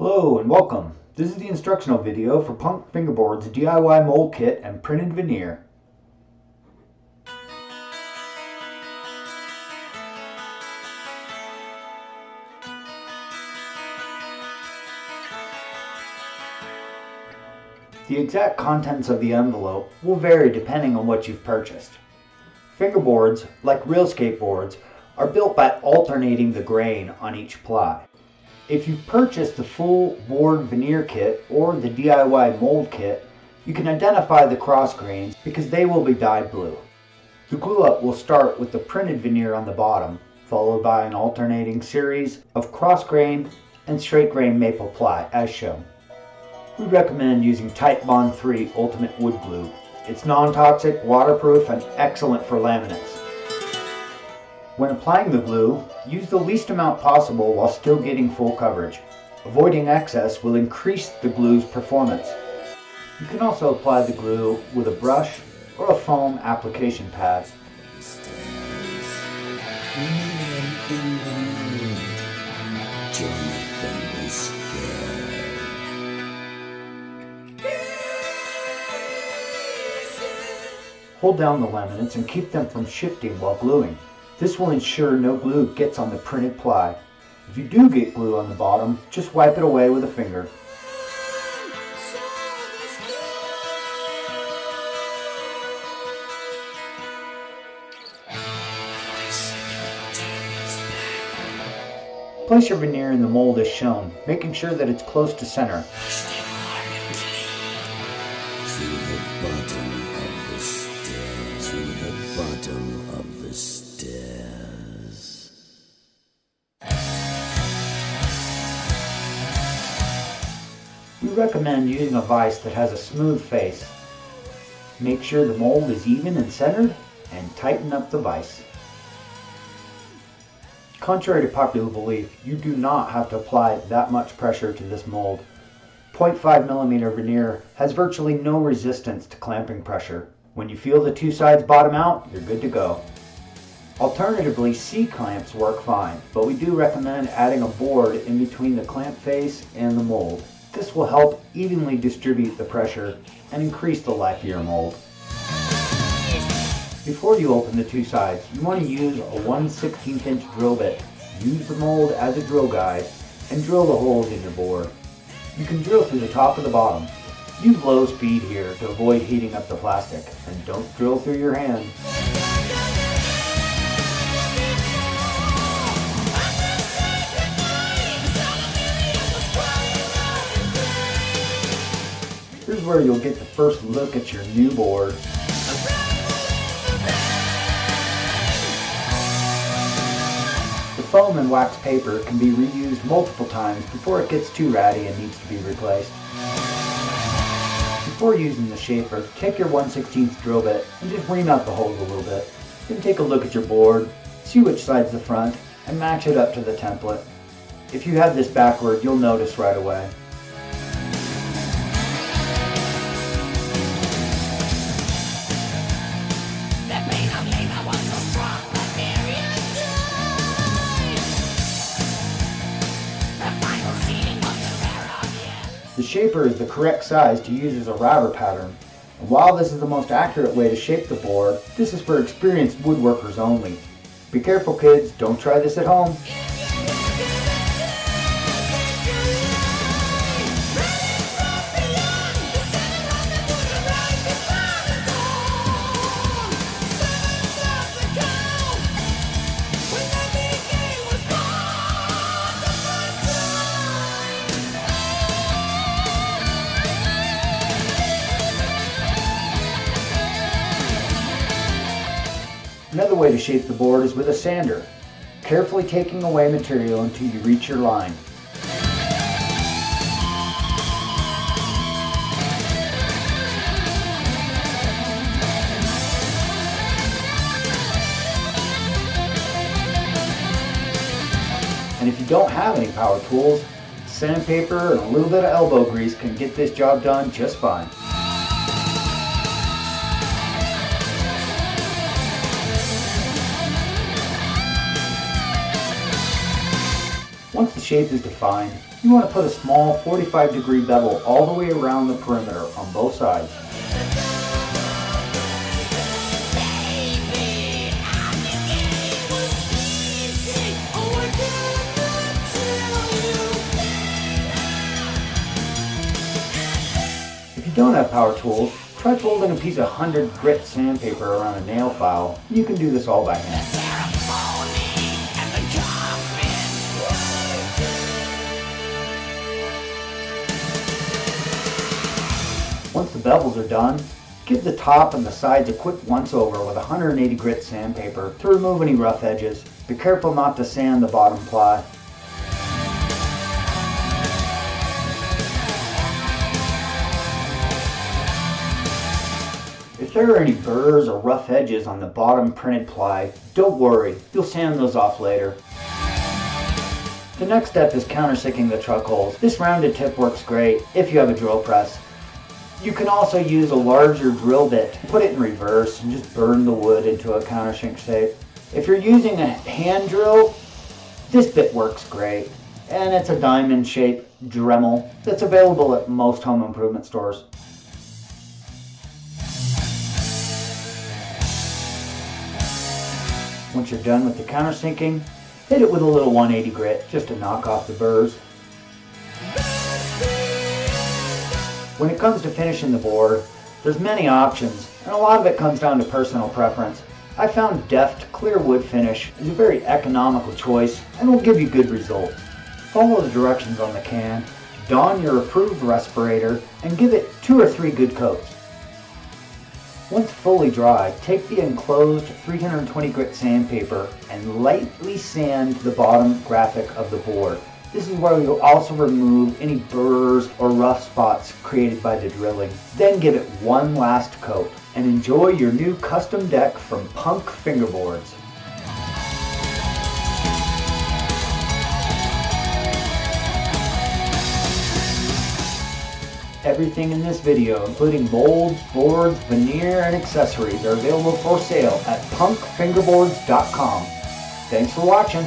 Hello and welcome. This is the instructional video for Punk Fingerboards DIY mold kit and printed veneer. The exact contents of the envelope will vary depending on what you've purchased. Fingerboards, like real skateboards, are built by alternating the grain on each ply. If you've purchased the full board veneer kit or the DIY mold kit, you can identify the cross grains because they will be dyed blue. The glue up will start with the printed veneer on the bottom, followed by an alternating series of cross grain and straight grain maple ply as shown. We recommend using Type Bond 3 Ultimate Wood Glue. It's non-toxic, waterproof, and excellent for laminates. When applying the glue, use the least amount possible while still getting full coverage. Avoiding excess will increase the glue's performance. You can also apply the glue with a brush or a foam application pad. Hold down the laminates and keep them from shifting while gluing. This will ensure no glue gets on the printed ply. If you do get glue on the bottom, just wipe it away with a finger. Place your veneer in the mold as shown, making sure that it's close to center. We recommend using a vise that has a smooth face. Make sure the mold is even and centered and tighten up the vise. Contrary to popular belief, you do not have to apply that much pressure to this mold. 0.5mm veneer has virtually no resistance to clamping pressure. When you feel the two sides bottom out, you're good to go. Alternatively, C-clamps work fine, but we do recommend adding a board in between the clamp face and the mold. This will help evenly distribute the pressure and increase the life of your mold. Before you open the two sides, you want to use a 1/16 inch drill bit. Use the mold as a drill guide and drill the holes in your board. You can drill through the top of the bottom. Use low speed here to avoid heating up the plastic, and don't drill through your hand. Here's where you'll get the first look at your new board. The foam and wax paper can be reused multiple times before it gets too ratty and needs to be replaced. Before using the shaper, take your 1/16 drill bit and just ream out the holes a little bit. Then take a look at your board, see which side's the front, and match it up to the template. If you have this backward, you'll notice right away. The shaper is the correct size to use as a router pattern, and while this is the most accurate way to shape the board, this is for experienced woodworkers only. Be careful kids, don't try this at home. Another way to shape the board is with a sander, carefully taking away material until you reach your line. And if you don't have any power tools, sandpaper and a little bit of elbow grease can get this job done just fine. Once the shape is defined, you want to put a small 45-degree bevel all the way around the perimeter on both sides. If you don't have power tools, try folding a piece of 100 grit sandpaper around a nail file. You can do this all by hand. Once the bevels are done, give the top and the sides a quick once-over with 180 grit sandpaper to remove any rough edges. Be careful not to sand the bottom ply. If there are any burrs or rough edges on the bottom printed ply, don't worry, you'll sand those off later. The next step is countersinking the truck holes. This rounded tip works great if you have a drill press. You can also use a larger drill bit, put it in reverse, and just burn the wood into a countersink shape. If you're using a hand drill, this bit works great, and it's a diamond-shaped Dremel that's available at most home improvement stores. Once you're done with the countersinking, hit it with a little 180 grit just to knock off the burrs. When it comes to finishing the board, there's many options, and a lot of it comes down to personal preference. I found deft, clear wood finish is a very economical choice and will give you good results. Follow the directions on the can, don your approved respirator, and give it 2 or 3 good coats. Once fully dry, take the enclosed 320 grit sandpaper and lightly sand the bottom graphic of the board. This is where you'll also remove any burrs or rough spots created by the drilling. Then give it one last coat and enjoy your new custom deck from Punk Fingerboards. Everything in this video, including molds, boards, veneer, and accessories, are available for sale at punkfingerboards.com. Thanks for watching.